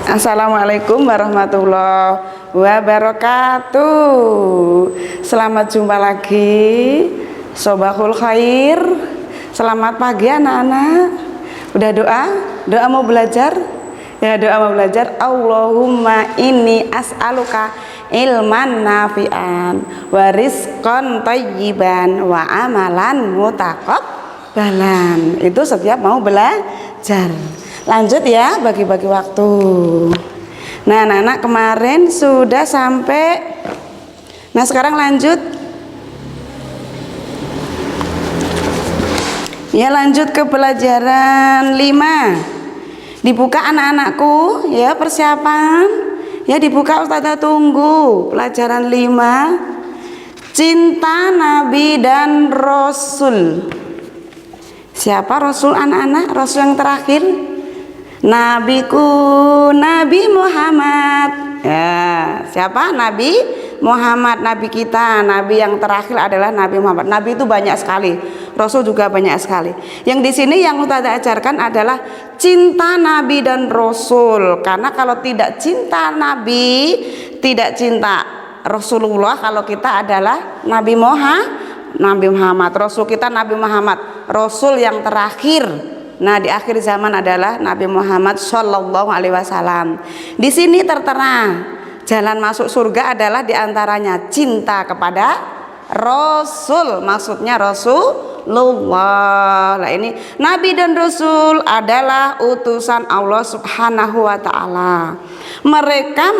Assalamualaikum warahmatullahi wabarakatuh. Selamat jumpa lagi, Sobahul Khair. Selamat pagi anak-anak. Udah doa? Doa mau belajar? Ya, doa mau belajar. Allahumma inni as'aluka ilman nafi'an wa rizqan thayyiban wa amalan mutaqabbalan. Itu setiap mau belajar. Lanjut ya, bagi-bagi waktu. Nah, anak-anak kemarin sudah sampai. Nah, sekarang lanjut. Ya, lanjut ke pelajaran 5. Dibuka anak-anakku, ya, persiapan. Ya, dibuka, Ustazah tunggu. Pelajaran 5. Cinta Nabi dan Rasul. Siapa Rasul anak-anak? Rasul yang terakhir? Nabiku Nabi Muhammad. Ya, siapa? Nabi Muhammad, nabi kita. Nabi yang terakhir adalah Nabi Muhammad. Nabi itu banyak sekali, Rasul juga banyak sekali. Yang di sini yang Ustazah ajarkan adalah cinta Nabi dan Rasul. Karena kalau tidak cinta Nabi, tidak cinta Rasulullah. Kalau kita adalah Nabi Muhammad, Rasul kita Nabi Muhammad, Rasul yang terakhir. Nah, di akhir zaman adalah Nabi Muhammad Shallallahu Alaihi Wasallam. Di sini tertera jalan masuk surga adalah diantaranya cinta kepada Rasul, maksudnya Rasulullah. Nah, ini Nabi dan Rasul adalah utusan Allah Subhanahu Wa Taala. Mereka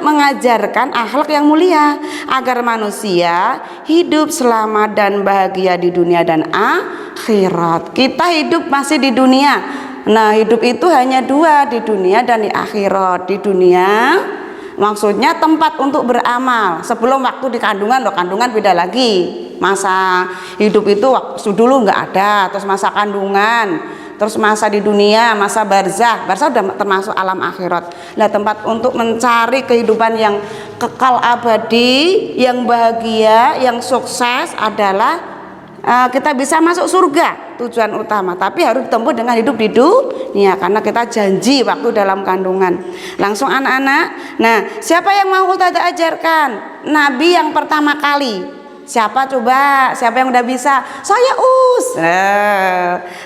mengajarkan akhlak yang mulia agar manusia hidup selamat dan bahagia di dunia dan akhirat. Kita hidup masih di dunia. Nah, hidup itu hanya dua, di dunia dan di akhirat. Di dunia maksudnya tempat untuk beramal. Sebelum waktu di kandungan, loh, kandungan beda lagi. Masa hidup itu waktu dulu nggak ada, terus masa kandungan, terus masa di dunia, masa barzah. Barzah udah termasuk alam akhirat. Nah, tempat untuk mencari kehidupan yang kekal abadi, yang bahagia, yang sukses adalah kita bisa masuk surga, tujuan utama. Tapi harus ditempuh dengan hidup di dunia, karena kita janji waktu dalam kandungan. Langsung anak-anak. Nah, siapa yang mau Ustazah ajarkan? Nabi yang pertama kali. Siapa coba? Siapa yang udah bisa? Saya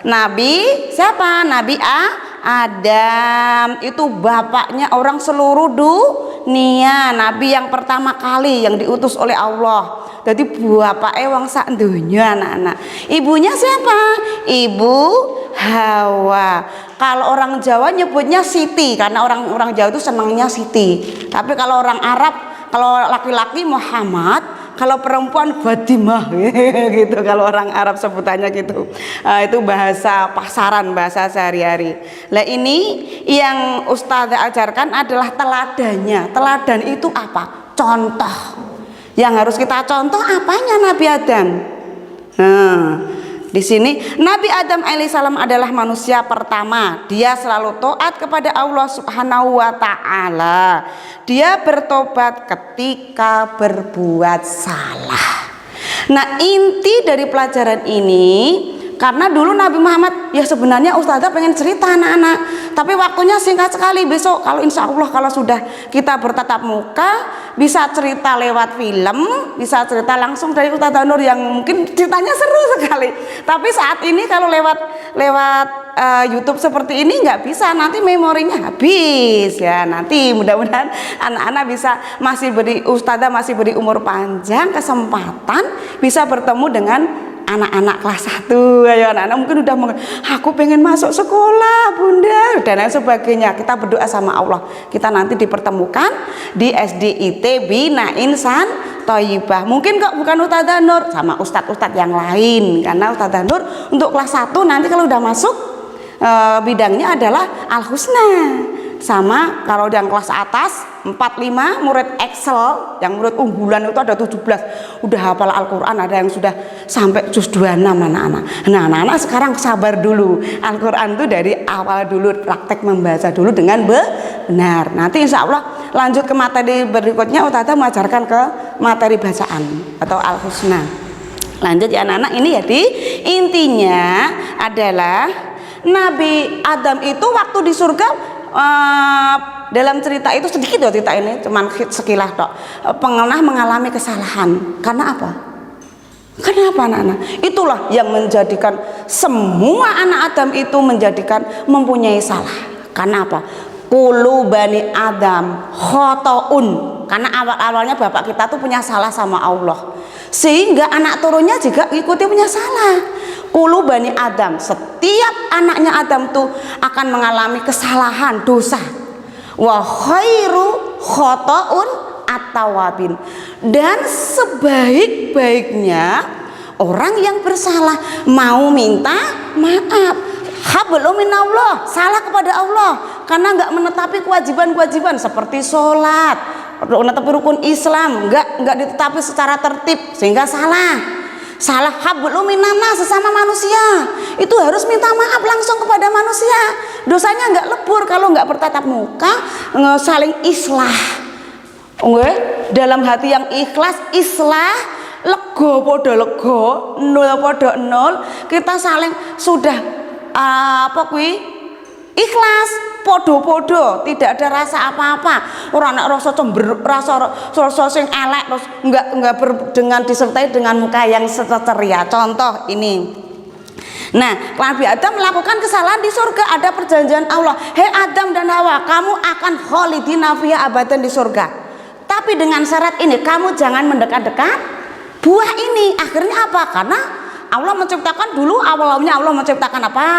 Nabi siapa? Nabi Adam. Itu bapaknya orang seluruh dunia. Nabi yang pertama kali yang diutus oleh Allah. Jadi bapaknya wong sak donya anak-anak. Ibunya siapa? Ibu Hawa. Kalau orang Jawa nyebutnya Siti, karena orang Jawa itu senangnya Siti. Tapi kalau orang Arab, kalau laki-laki Muhammad, kalau perempuan Fatimah gitu. Kalau orang Arab sebutannya gitu. Itu bahasa pasaran, bahasa sehari-hari. Nah, ini yang Ustazah ajarkan adalah teladannya. Teladan itu apa? Contoh. Yang harus kita contoh apanya? Nabi Adam. Nah, di sini Nabi Adam alaihissalam adalah manusia pertama. Dia selalu taat kepada Allah Subhanahu Wa Taala. Dia bertobat ketika berbuat salah. Nah, inti dari pelajaran ini, karena dulu Nabi Muhammad, ya sebenarnya Ustazah pengen cerita anak-anak, tapi waktunya singkat sekali. Besok kalau insya Allah kalau sudah kita bertatap muka, bisa cerita lewat film, bisa cerita langsung dari Ustazah Nur yang mungkin ceritanya seru sekali. Tapi saat ini kalau lewat YouTube seperti ini nggak bisa, nanti memorinya habis ya. Nanti mudah-mudahan anak-anak bisa Ustazah masih beri umur panjang, kesempatan bisa bertemu dengan anak-anak kelas 1. Ayo anak-anak mungkin udah aku pengen masuk sekolah Bunda dan lain sebagainya. Kita berdoa sama Allah, kita nanti dipertemukan di SDIT Bina Insan Thayyibah. Mungkin kok bukan Ustazah Nur, sama ustadz-ustadz yang lain. Karena Ustazah Nur untuk kelas 1 nanti kalau udah masuk bidangnya adalah Al-Husna. Sama kalau yang kelas atas 4-5 murid Excel, yang murid unggulan itu ada 17, udah hafal Al-Quran, ada yang sudah sampai juz 26 anak-anak. Nah, anak-anak sekarang sabar dulu, Al-Quran itu dari awal dulu, praktek membaca dulu dengan benar. Nanti insya Allah lanjut ke materi berikutnya, Ustazah mengajarkan ke materi bacaan atau Al-Husna. Lanjut ya anak-anak, ini jadi intinya adalah Nabi Adam itu waktu di surga dalam cerita itu sedikit loh cerita ini, cuman sekilas tok, pernah mengalami kesalahan. Karena apa? Kenapa anak-anak? Itulah yang menjadikan semua anak Adam itu mempunyai salah. Karena apa? Kulu bani Adam khotoun. Karena awal-awalnya bapak kita tuh punya salah sama Allah, sehingga anak turunnya juga ikuti punya salah. Kulu bani Adam, setiap anaknya Adam tuh akan mengalami kesalahan, dosa. Wa khairu khotoun at-tawabin. Dan sebaik-baiknya orang yang bersalah mau minta maaf. Hablum minallah, salah kepada Allah karena nggak menetapi kewajiban-kewajiban seperti sholat, menetapi rukun Islam, nggak ditetapi secara tertib sehingga salah. Hablum minannas, sesama manusia itu harus minta maaf langsung kepada manusia. Dosanya nggak lebur kalau nggak bertatap muka, saling islah. Dalam hati yang ikhlas, islah, lego podo lego, nol podo nol, kita saling sudah ikhlas, podo-podo, tidak ada rasa apa-apa. Orang nak rasa cemberut, rasa sing elek, terus enggak dengan disertai dengan muka yang ceria. Contoh ini. Nah, Nabi Adam melakukan kesalahan di surga, ada perjanjian Allah. Hei Adam dan Hawa, kamu akan kholidina fiha abadan di surga. Tapi dengan syarat ini, kamu jangan mendekat-dekat buah ini. Akhirnya apa? Karena Allah menciptakan dulu, awalnya Allah menciptakan apa?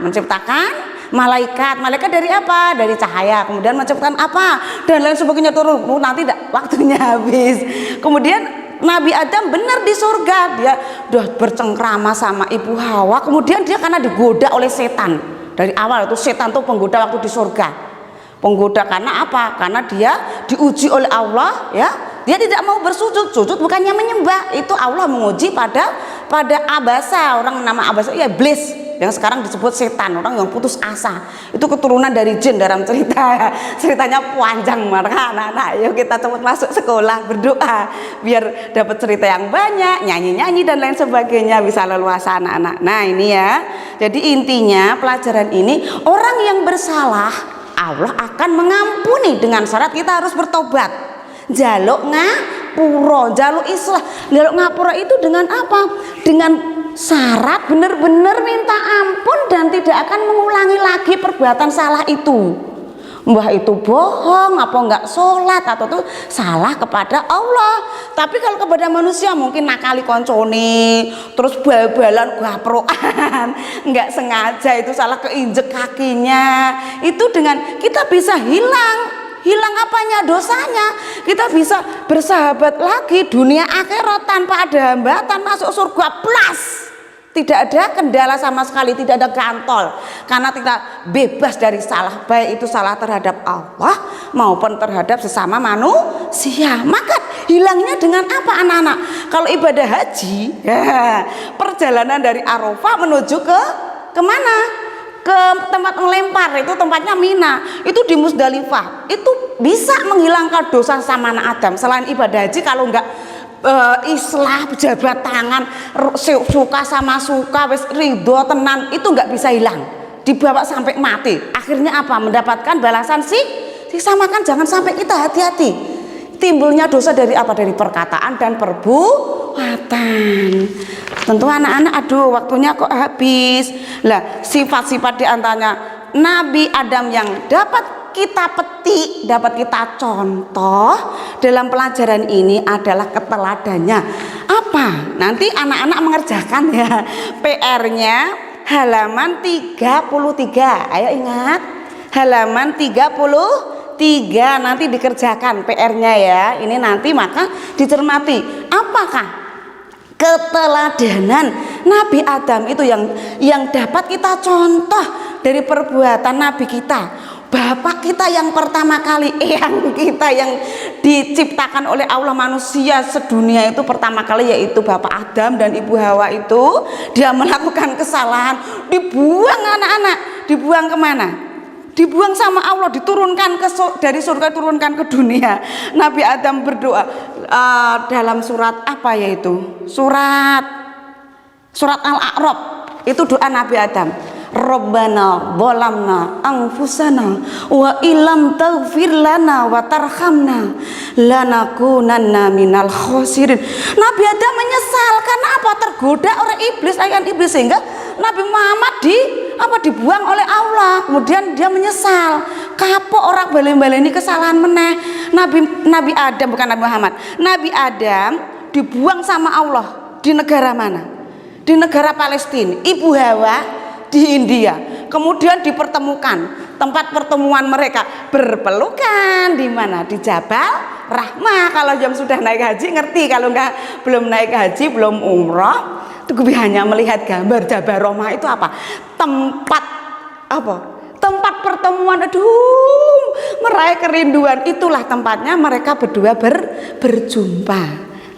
Menciptakan malaikat. Malaikat dari apa? Dari cahaya. Kemudian menciptakan apa? Dan lain sebagainya turun. Nanti waktunya habis. Kemudian Nabi Adam benar di surga, dia udah bercengkrama sama Ibu Hawa. Kemudian dia karena digoda oleh setan. Dari awal itu setan tuh penggoda waktu di surga. Penggoda karena apa? Karena dia diuji oleh Allah, ya. Dia tidak mau bersujud. Sujud bukannya menyembah. Itu Allah menguji pada Abasa, orang nama Abasa ya iblis, yang sekarang disebut setan, orang yang putus asa. Itu keturunan dari jin dalam ceritanya panjang. Maka anak-anak yuk kita cepat masuk sekolah, berdoa biar dapat cerita yang banyak, nyanyi-nyanyi dan lain sebagainya, bisa leluasa anak-anak. Nah ini ya, jadi intinya pelajaran ini, orang yang bersalah Allah akan mengampuni dengan syarat kita harus bertobat. Jaluk ngapura, jaluk islah. Jaluk ngapura itu dengan apa? Dengan syarat benar-benar minta ampun dan tidak akan mengulangi lagi perbuatan salah itu. Mbah itu bohong, apa enggak sholat, atau itu salah kepada Allah. Tapi kalau kepada manusia mungkin nakali koncone, terus bal-balan gaproan, enggak sengaja itu salah keinjek kakinya. Itu dengan kita bisa hilang apanya? Dosanya. Kita bisa bersahabat lagi dunia akhirat tanpa ada hambatan, masuk surga plus. Tidak ada kendala sama sekali, tidak ada gantol, karena kita bebas dari salah, baik itu salah terhadap Allah maupun terhadap sesama manusia. Maka hilangnya dengan apa anak-anak? Kalau ibadah haji, ya, perjalanan dari Arafah menuju ke kemana? Ke tempat melempar, itu tempatnya Mina, itu di Musdalifah. Itu bisa menghilangkan dosa sama anak Adam. Selain ibadah haji, kalau enggak islah, jabat tangan, suka sama suka, wis ridho tenan, itu enggak bisa hilang, dibawa sampai mati. Akhirnya apa? Mendapatkan balasan siksa. Makan jangan sampai kita hati-hati. Timbulnya dosa dari apa? Dari perkataan dan perbuatan. Tentu anak-anak, aduh waktunya kok habis. Lah sifat-sifat diantaranya Nabi Adam yang dapat kita petik, dapat kita contoh dalam pelajaran ini adalah keteladannya. Apa? Nanti anak-anak mengerjakan ya PR-nya halaman 33. Ayo ingat, halaman 33 nanti dikerjakan PR-nya ya. Ini nanti maka dicermati apakah keteladanan Nabi Adam itu yang dapat kita contoh dari perbuatan Nabi kita, bapak kita yang pertama kali, eyang kita yang diciptakan oleh Allah manusia sedunia itu pertama kali, yaitu bapak Adam dan ibu Hawa. Itu dia melakukan kesalahan, dibuang anak-anak, dibuang kemana? Dibuang sama Allah, diturunkan dari surga, turunkan ke dunia. Nabi Adam berdoa dalam surat apa yaitu? Surat Al-A'raf. Itu doa Nabi Adam. Rabbana zalamna anfusana wa illam taghfir lana wa tarhamna lanakunanna minal khosirin. Nabi Adam menyesal karena apa? Tergoda oleh iblis, ayan iblis, sehingga Nabi Muhammad dibuang oleh Allah. Kemudian dia menyesal. Kapok orang balen-baleni kesalahan meneh. Nabi Adam, bukan Nabi Muhammad. Nabi Adam dibuang sama Allah di negara mana? Di negara Palestina. Ibu Hawa di India. Kemudian dipertemukan. Tempat pertemuan mereka berpelukan di mana? Di Jabal Rahmah. Kalau jam sudah naik haji ngerti, kalau enggak belum naik haji, belum umroh, itu hanya melihat gambar Jabal Rahmah itu apa? Tempat apa? Tempat pertemuan, aduh, meraih kerinduan. Itulah tempatnya mereka berdua berjumpa.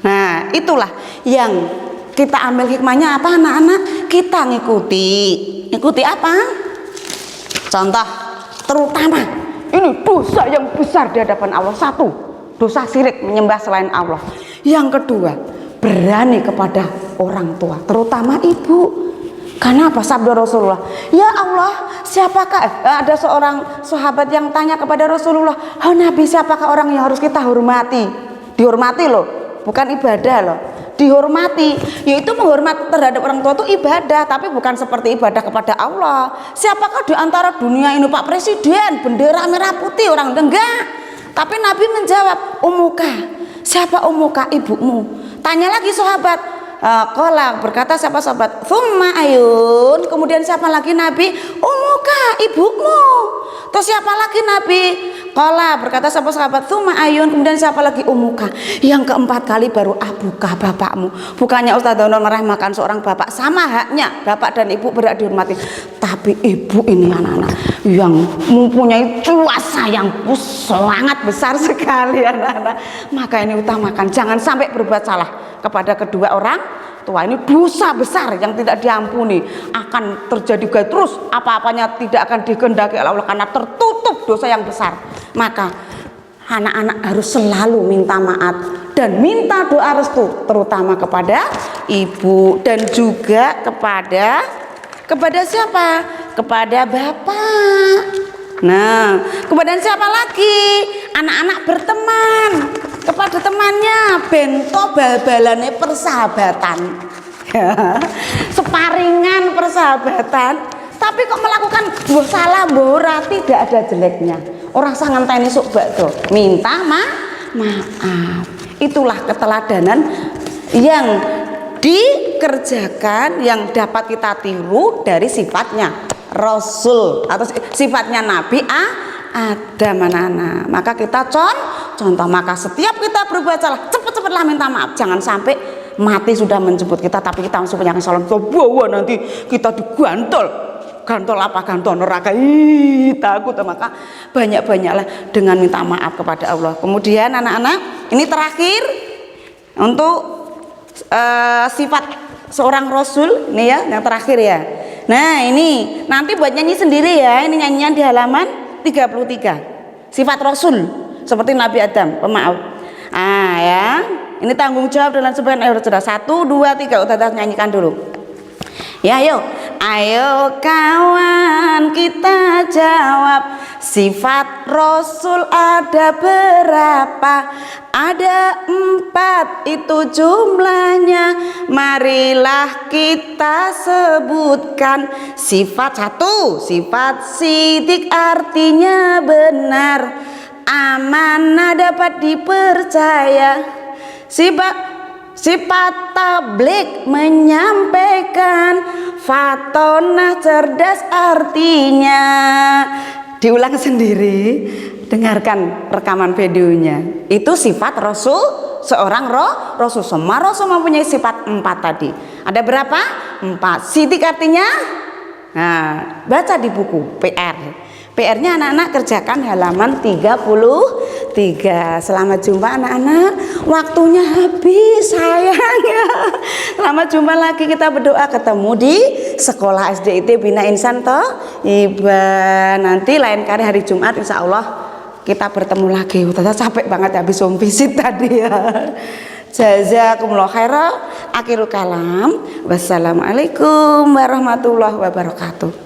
Nah, itulah yang kita ambil hikmahnya apa, anak-anak? Kita ngikuti apa? Contoh terutama ini dosa yang besar di hadapan Allah. Satu, dosa syirik, menyembah selain Allah. Yang kedua, berani kepada orang tua, terutama ibu. Karena apa? Sabda Rasulullah, ya Allah, siapakah ada seorang sahabat yang tanya kepada Rasulullah, oh Nabi, siapakah orang yang harus kita hormati? Dihormati loh, bukan ibadah loh, dihormati. Yaitu menghormat terhadap orang tua itu ibadah, tapi bukan seperti ibadah kepada Allah. Siapakah di antara dunia ini Pak Presiden, bendera merah putih, orang enggak. Tapi Nabi menjawab, umuka. Siapa umuka? Ibumu. Tanya lagi sahabat, Qala, berkata siapa sahabat, thumma ayun, kemudian siapa lagi Nabi? Umuka, ibumu. Terus siapa lagi Nabi? Qala, berkata siapa sahabat, thumma ayun, kemudian siapa lagi? Umuka. Yang keempat kali baru abuka, bapakmu. Bukannya Ustaz Donor meremehkan seorang bapak, sama haknya bapak dan ibu berhak dihormati. Tapi ibu ini anak-anak yang mempunyai kuasa yang sangat besar sekali, anak-anak. Maka ini utamakan, jangan sampai berbuat salah kepada kedua orang tua. Ini dosa besar yang tidak diampuni, akan terjadi terus, apa-apanya tidak akan dikehendaki oleh Allah karena tertutup dosa yang besar. Maka anak-anak harus selalu minta maaf dan minta doa restu, terutama kepada ibu dan juga kepada siapa? Kepada bapak. Nah, kemudian siapa lagi? Anak-anak berteman kepada temannya, bento bal-balane persahabatan, separingan persahabatan. Tapi kok melakukan salah bora, tidak ada jeleknya. Orang sangat tani sok bakso, minta maaf. Itulah keteladanan yang dikerjakan, yang dapat kita tiru dari sifatnya Rasul atau sifatnya Nabi Adam, anak-anak. Maka kita contoh. Maka setiap kita berbuat salah, cepet-cepetlah minta maaf. Jangan sampai mati sudah menjemput kita, tapi kita langsung punya kesalahan, kita bawa nanti kita digantol. Gantol apa? Gantol neraka. Takut. Maka banyak-banyaklah dengan minta maaf kepada Allah. Kemudian anak-anak, ini terakhir untuk sifat seorang Rasul, nih ya, yang terakhir ya. Nah, ini nanti buat nyanyi sendiri ya. Ini nyanyian di halaman 33. Sifat Rasul seperti Nabi Adam, pemaaf. Ya. Ini tanggung jawab dengan sebagian ayo sudah 1 2 3 udah nyanyikan dulu. Ya, ayo kawan kita jawab, sifat Rasul ada berapa? Ada 4 itu jumlahnya. Marilah kita sebutkan. Sifat 1, sifat sidik artinya benar, amanah dapat dipercaya. Sifat tablik menyampaikan, fatonah cerdas artinya. Diulang sendiri, dengarkan rekaman videonya. Itu sifat Rasul, seorang Rasul. Semua Rasul mempunyai sifat 4 tadi. Ada berapa? 4. Sidik artinya, nah, baca di buku PR-nya anak-anak kerjakan halaman 33. Selamat jumpa anak-anak, waktunya habis sayangnya. Selamat jumpa lagi, kita berdoa ketemu di sekolah SDIT Bina Insan Iba. Nanti lain kali hari Jumat insya Allah kita bertemu lagi. Udah capek banget habis home visit tadi ya. Jazakumullah khairan. Akhirul kalam. Wassalamualaikum warahmatullahi wabarakatuh.